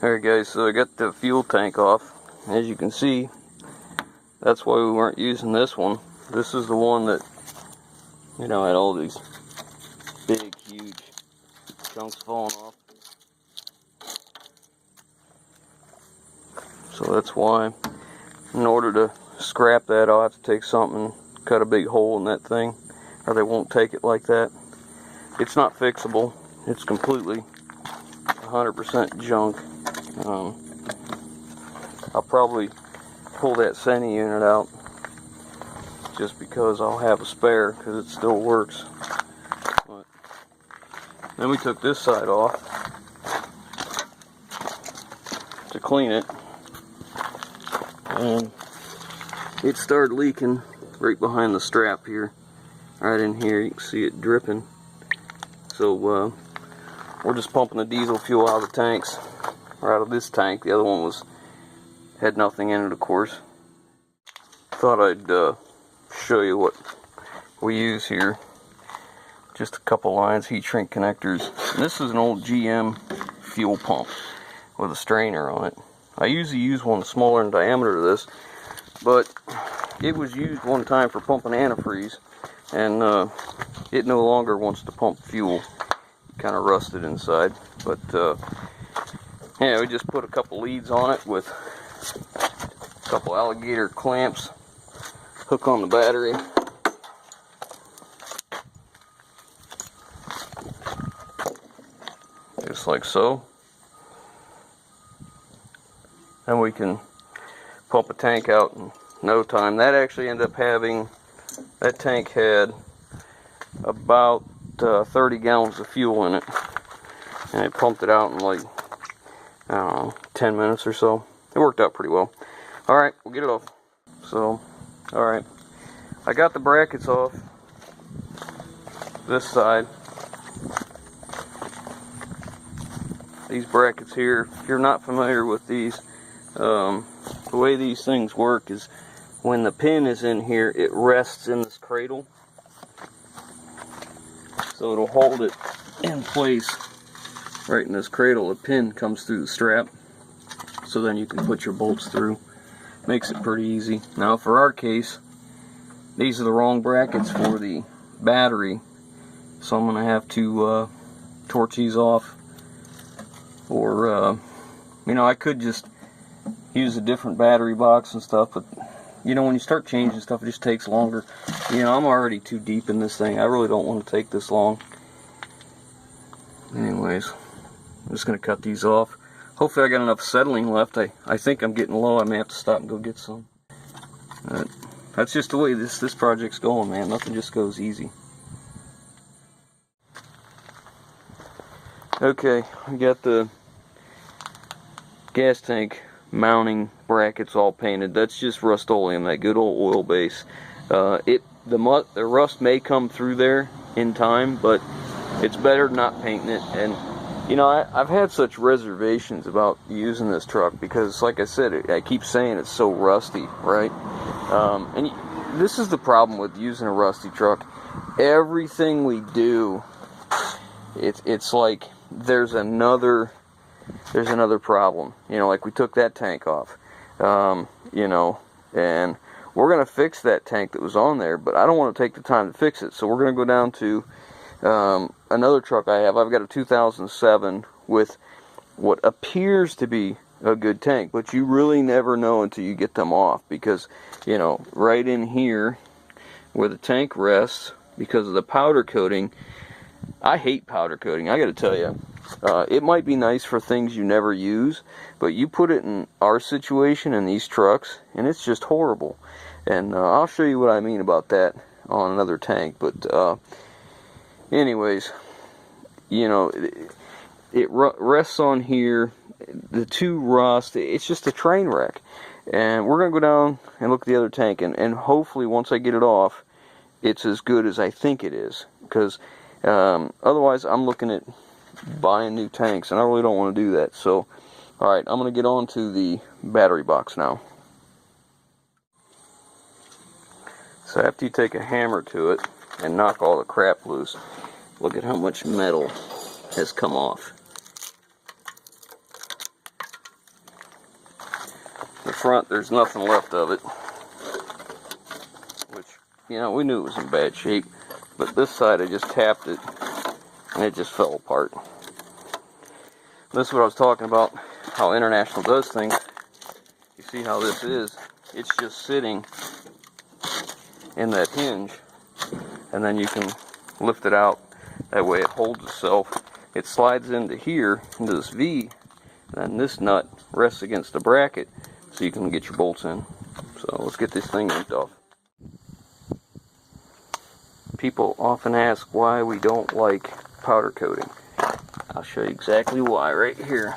Alright guys, so I got the fuel tank off. As you can see, that's why we weren't using this one. This is the one that, you know, had all these big, huge chunks falling off. So that's why, in order to scrap that, I'll have to take something, cut a big hole in that thing, or they won't take it like that. It's not fixable. It's completely 100% junk. I'll probably pull that center unit out just because I'll have a spare, because it still works. But then we took this side off to clean it, and it started leaking right behind the strap here, right in here. You can see it dripping. So we're just pumping the diesel fuel out of the tanks, or out of this tank. The other one had nothing in it, of course. Thought I'd show you what we use here. Just a couple lines, heat shrink connectors. And this is an old GM fuel pump with a strainer on it. I usually use one smaller in diameter to this, but it was used one time for pumping antifreeze, and it no longer wants to pump fuel. Kind of rusted inside, but yeah, we just put a couple leads on it with a couple alligator clamps, hook on the battery, just like so. And we can pump a tank out in no time. That actually ended up having, that tank had about 30 gallons of fuel in it, and it pumped it out in like, I don't know, 10 minutes or so. It worked out pretty well. Alright, we'll get it off. So, alright, I got the brackets off this side. These brackets here, if you're not familiar with these, the way these things work is when the pin is in here, it rests in this cradle. So it'll hold it in place right in this cradle. The pin comes through the strap, so then you can put your bolts through. Makes it pretty easy. Now for our case, these are the wrong brackets for the battery, so I'm going to have to torch these off. Or, you know, I could just use a different battery box and stuff, but you know, when you start changing stuff, it just takes longer. You know, I'm already too deep in this thing. I really don't want to take this long. Anyways, I'm just going to cut these off. Hopefully I got enough settling left. I think I'm getting low. I may have to stop and go get some. That's just the way this project's going, man. Nothing just goes easy. Okay, we got the gas tank mounting brackets all painted. That's just Rust-Oleum, that good old oil base. The rust may come through there in time, but it's better not painting it. And you know, I've had such reservations about using this truck because, like I said, I keep saying it's so rusty, right? And this is the problem with using a rusty truck. Everything we do, it's like there's another problem. You know, like we took that tank off, you know, and we're going to fix that tank that was on there, but I don't want to take the time to fix it. So we're going to go down to another truck I have. I've got a 2007 with what appears to be a good tank, but you really never know until you get them off, because, you know, right in here where the tank rests, because of the powder coating, I hate powder coating, I gotta tell you. It might be nice for things you never use, but you put it in our situation in these trucks, and it's just horrible. And I'll show you what I mean about that on another tank. But anyways, you know, it rests on here. The two rust. It's just a train wreck. And we're gonna go down and look at the other tank, and hopefully once I get it off, it's as good as I think it is. Because otherwise, I'm looking at buying new tanks, and I really don't want to do that. So, alright, I'm going to get on to the battery box now. So after you take a hammer to it and knock all the crap loose, look at how much metal has come off. front, there's nothing left of it. Which, you know, we knew it was in bad shape. But this side, I just tapped it, and it just fell apart. This is what I was talking about, how International does things. You see how this is? It's just sitting in that hinge, and then you can lift it out. That way it holds itself. It slides into here, into this V, and then this nut rests against the bracket, so you can get your bolts in. So let's get this thing yanked off. People often ask why we don't like powder coating. I'll show you exactly why right here.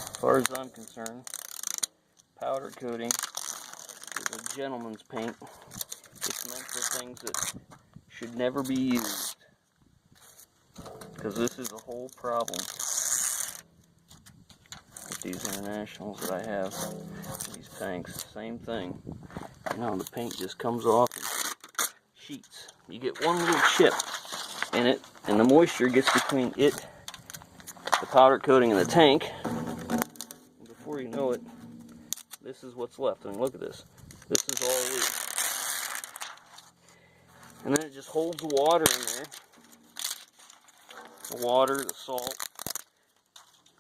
As far as I'm concerned, powder coating is a gentleman's paint. It's meant for things that should never be used, because this is a whole problem with these Internationals that I have. These tanks, same thing. You know, the paint just comes off in sheets. You get one little chip in it, and the moisture gets between it, the powder coating, and the tank. And before you know it, this is what's left. I mean, look at this. This is all loose. And then it just holds the water in there. The water, the salt,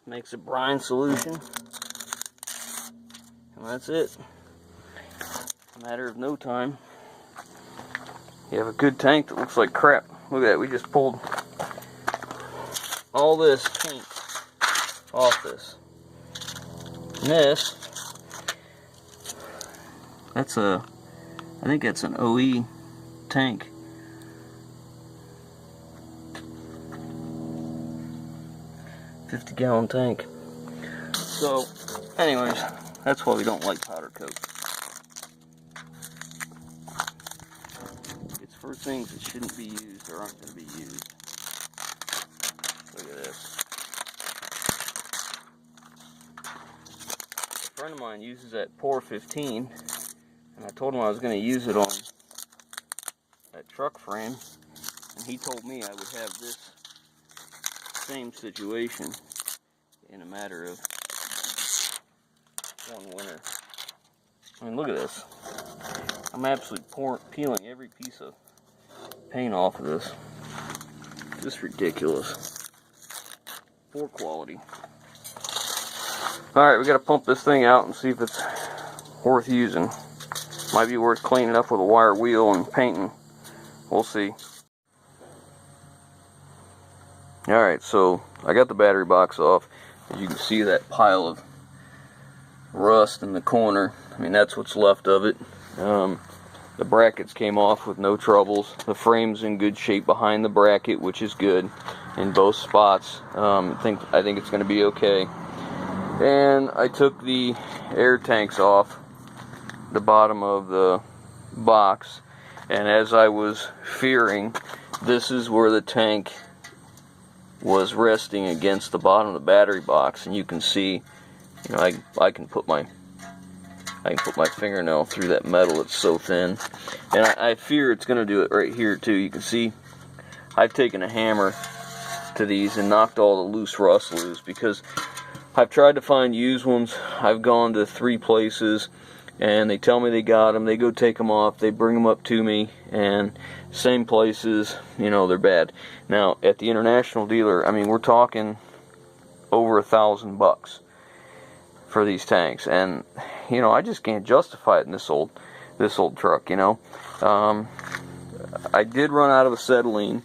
makes a brine solution. And that's it. A matter of no time, you have a good tank that looks like crap. Look at that, we just pulled all this paint off this. And this, that's I think that's an OE tank. $50-gallon tank. So, anyways, that's why we don't like powder coat. It's for things that shouldn't be used or aren't going to be used. Look at this. A friend of mine uses that Pour 15, and I told him I was going to use it on that truck frame, and he told me I would have this same situation in a matter of one winter. I mean, look at this. I'm absolutely peeling every piece of paint off of this. Just ridiculous. Poor quality. Alright, we gotta pump this thing out and see if it's worth using. Might be worth cleaning up with a wire wheel and painting. We'll see. Alright, so I got the battery box off. As you can see, that pile of rust in the corner. I mean, that's what's left of it. The brackets came off with no troubles. The frame's in good shape behind the bracket, which is good in both spots. I think it's going to be okay. And I took the air tanks off the bottom of the box, and as I was fearing, this is where the tank was resting against the bottom of the battery box, and you can see, you know, I can put my fingernail through that metal. It's so thin, and I fear it's going to do it right here too. You can see I've taken a hammer to these and knocked all the loose rust loose, because I've tried to find used ones. I've gone to 3 places, and they tell me they got them. They go take them off. They bring them up to me, and same places, you know, they're bad. Now at the International dealer, I mean, we're talking over $1,000 for these tanks, and you know, I just can't justify it in this old truck. You know, I did run out of acetylene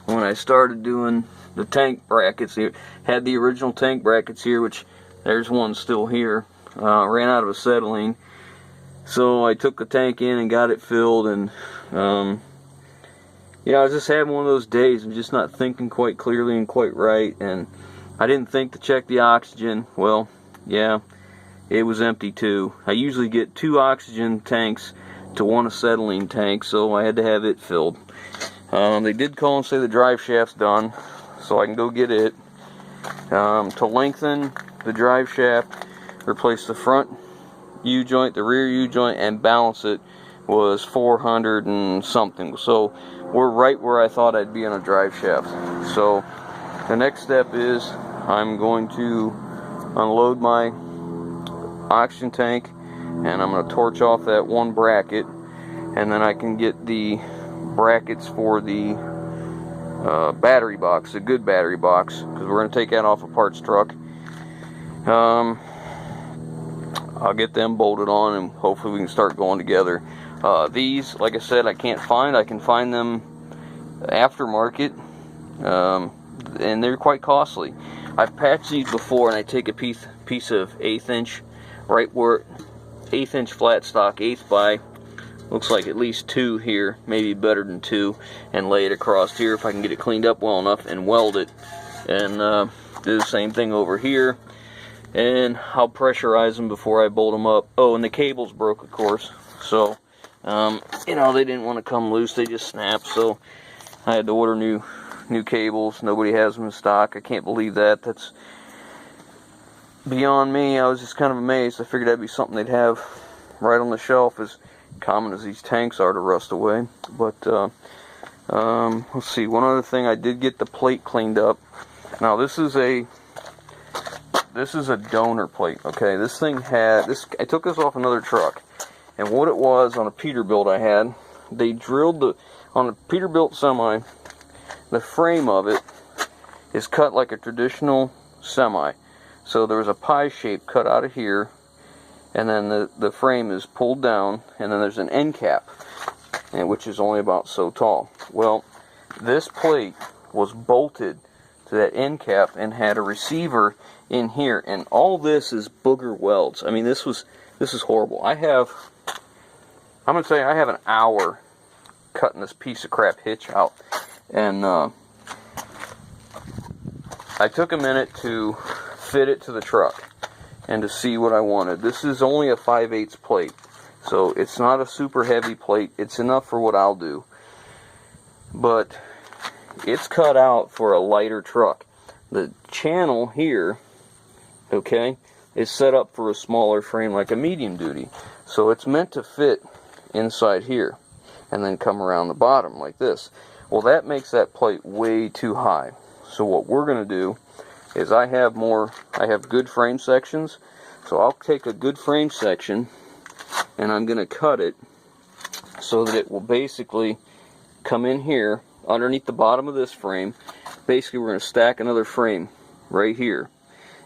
when I started doing the tank brackets. Had the original tank brackets here, which there's one still here. Ran out of acetylene, so I took the tank in and got it filled, and you know, I was just having one of those days. I'm just not thinking quite clearly and quite right, and I didn't think to check the oxygen. Well, yeah, it was empty too. I usually get 2 oxygen tanks to 1 acetylene tank, so I had to have it filled. They did call and say the drive shaft's done, so I can go get it. To lengthen the drive shaft, replace the front U-joint, the rear U-joint, and balance it was 400 and something. So we're right where I thought I'd be on a drive shaft. So the next step is I'm going to unload my oxygen tank, and I'm going to torch off that one bracket, and then I can get the brackets for the battery box, a good battery box, because we're going to take that off a parts truck. I'll get them bolted on, and hopefully we can start going together. These, like I said, I can't find. I can find them aftermarket, and they're quite costly. I've patched these before, and I take a piece of 1/8 inch, right where 1/8 inch flat stock, 1/8 by, looks like at least 2 here, maybe better than 2, and lay it across here if I can get it cleaned up well enough, and weld it, and do the same thing over here. And I'll pressurize them before I bolt them up. Oh, and the cables broke, of course, so you know, they didn't want to come loose, they just snapped, so I had to order new cables. Nobody has them in stock. I can't believe that. That's beyond me. I was just kind of amazed. I figured that'd be something they'd have right on the shelf, as common as these tanks are to rust away. But let's see, one other thing, I did get the plate cleaned up. Now this is a donor plate, okay? This thing had this, I took this off another truck, and what it was, on a Peterbilt I had, they drilled on a Peterbilt semi, the frame of it is cut like a traditional semi. So there was a pie shape cut out of here, and then the frame is pulled down, and then there's an end cap, which is only about so tall. Well, this plate was bolted to that end cap and had a receiver in here, and all this is booger welds. I mean, this is horrible. I'm gonna say I have an hour cutting this piece of crap hitch out, and I took a minute to fit it to the truck and to see what I wanted. This is only a 5/8 plate, so it's not a super heavy plate. It's enough for what I'll do, but it's cut out for a lighter truck. The channel here, okay, is set up for a smaller frame, like a medium duty, so it's meant to fit inside here and then come around the bottom like this. Well, that makes that plate way too high. So what we're going to do is I have good frame sections, so I'll take a good frame section and I'm going to cut it so that it will basically come in here underneath the bottom of this frame. Basically, we're going to stack another frame right here,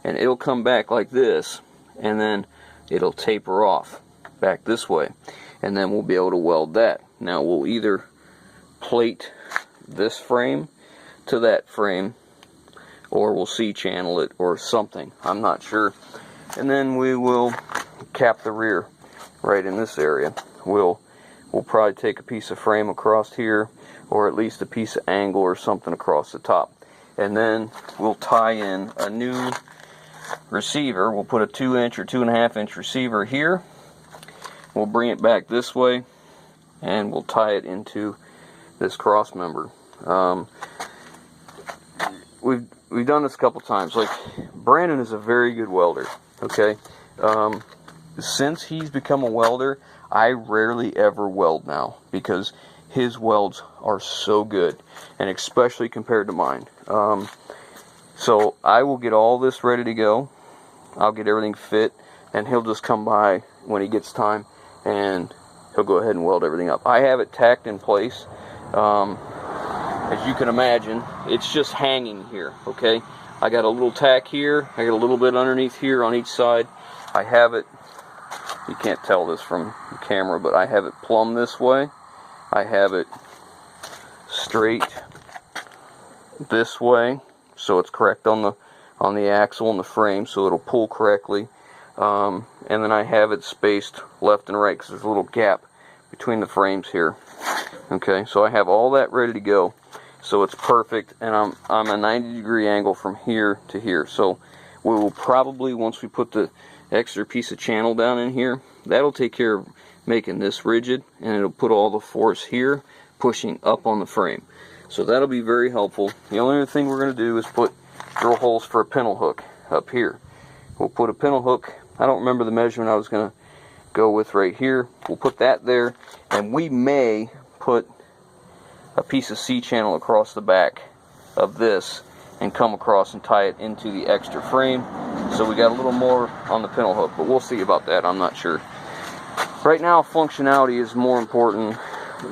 and it'll come back like this, and then it'll taper off back this way, and then we'll be able to weld that. Now we'll either plate this frame to that frame, or we'll C-channel it or something, I'm not sure. And then we will cap the rear right in this area. We'll probably take a piece of frame across here, or at least a piece of angle or something across the top, and then we'll tie in a new receiver. We'll put a 2-inch or 2.5 inch receiver here. We'll bring it back this way, and we'll tie it into this cross member. We've done this a couple times. Like, Brandon is a very good welder, okay? Since he's become a welder, I rarely ever weld now, because his welds are so good, and especially compared to mine. So I will get all this ready to go. I'll get everything fit, and he'll just come by when he gets time, and he'll go ahead and weld everything up. I have it tacked in place. As you can imagine, it's just hanging here, okay? I got a little tack here, I got a little bit underneath here on each side. I have it, you can't tell this from the camera, but I have it plumb this way. I have it straight this way, so it's correct on the axle and the frame, so it'll pull correctly. And then I have it spaced left and right, because there's a little gap between the frames here. Okay, so I have all that ready to go, so it's perfect, and I'm a 90-degree angle from here to here. So we will probably, once we put the extra piece of channel down in here, that'll take care of making this rigid, and it'll put all the force here pushing up on the frame. So that'll be very helpful. The only other thing we're going to do is put drill holes for a pintle hook up here. We'll put a pintle hook. I don't remember the measurement I was going to go with right here. We'll put that there, and we may put a piece of C-channel across the back of this and come across and tie it into the extra frame, so we got a little more on the pintle hook, but we'll see about that. I'm not sure. Right now, functionality is more important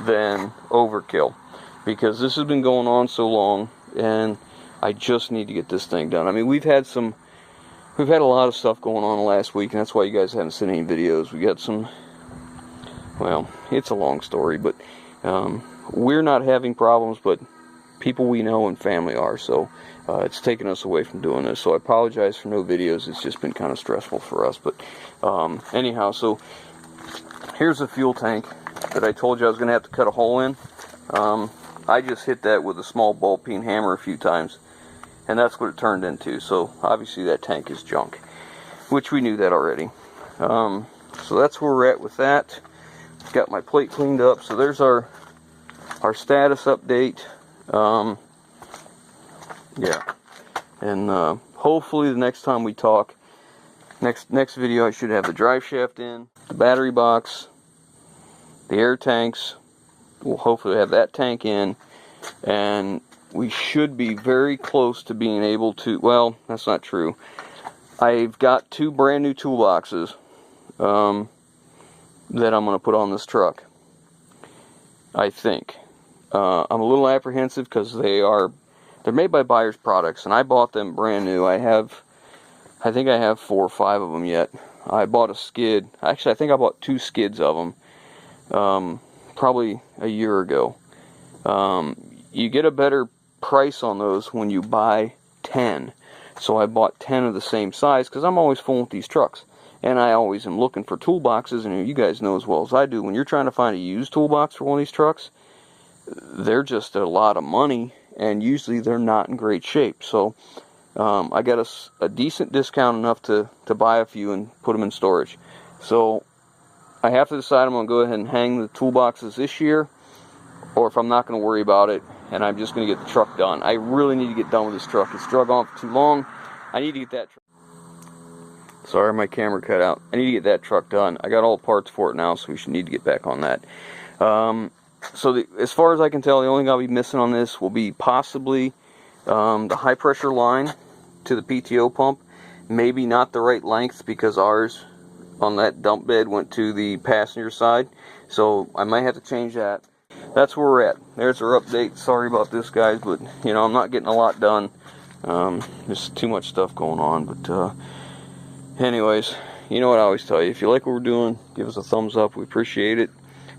than overkill, because this has been going on so long, and I just need to get this thing done. I mean, we've had a lot of stuff going on the last week, and that's why you guys haven't seen any videos. We got some, well, it's a long story, but we're not having problems, but people we know and family are, so it's taken us away from doing this. So I apologize for no videos. It's just been kind of stressful for us, but anyhow, so here's the fuel tank that I told you I was going to have to cut a hole in. I just hit that with a small ball peen hammer a few times, and that's what it turned into. So obviously that tank is junk, which we knew that already. So that's where we're at with that. Got my plate cleaned up, so there's our status update. Yeah, and hopefully the next time we talk, next video, I should have the drive shaft in, the battery box, the air tanks. We'll hopefully have that tank in, and we should be very close to being able to, well, that's not true. I've got 2 brand new toolboxes that I'm going to put on this truck, I think. I'm a little apprehensive because they're made by Buyers Products, and I bought them brand new. I think I have 4 or 5 of them yet. I bought a skid. Actually, I think I bought 2 skids of them probably a year ago. You get a better price on those when you buy 10. So I bought 10 of the same size because I'm always fooling with these trucks. And I always am looking for toolboxes, and you guys know as well as I do, when you're trying to find a used toolbox for one of these trucks, they're just a lot of money, and usually they're not in great shape. So I got a decent discount enough to buy a few and put them in storage. So I have to decide I'm going to go ahead and hang the toolboxes this year, or if I'm not going to worry about it, and I'm just going to get the truck done. I really need to get done with this truck. It's drug on for too long. I need to get that truck. Sorry, my camera cut out. I need to get that truck done. I got all the parts for it now, so we should need to get back on that. So as far as I can tell, the only thing I'll be missing on this will be possibly the high pressure line to the PTO pump. Maybe not the right length, because ours on that dump bed went to the passenger side. So I might have to change that. That's where we're at. There's our update. Sorry about this, guys, but you know, I'm not getting a lot done. There's too much stuff going on, but anyways, you know what I always tell you, if you like what we're doing, give us a thumbs up. We appreciate it.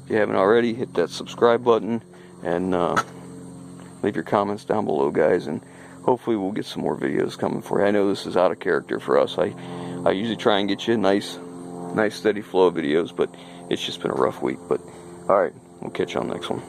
If you haven't already, hit that subscribe button, and leave your comments down below, guys, and hopefully we'll get some more videos coming for you. I know this is out of character for us. I usually try and get you a nice steady flow of videos, but it's just been a rough week. But alright, we'll catch you on the next one.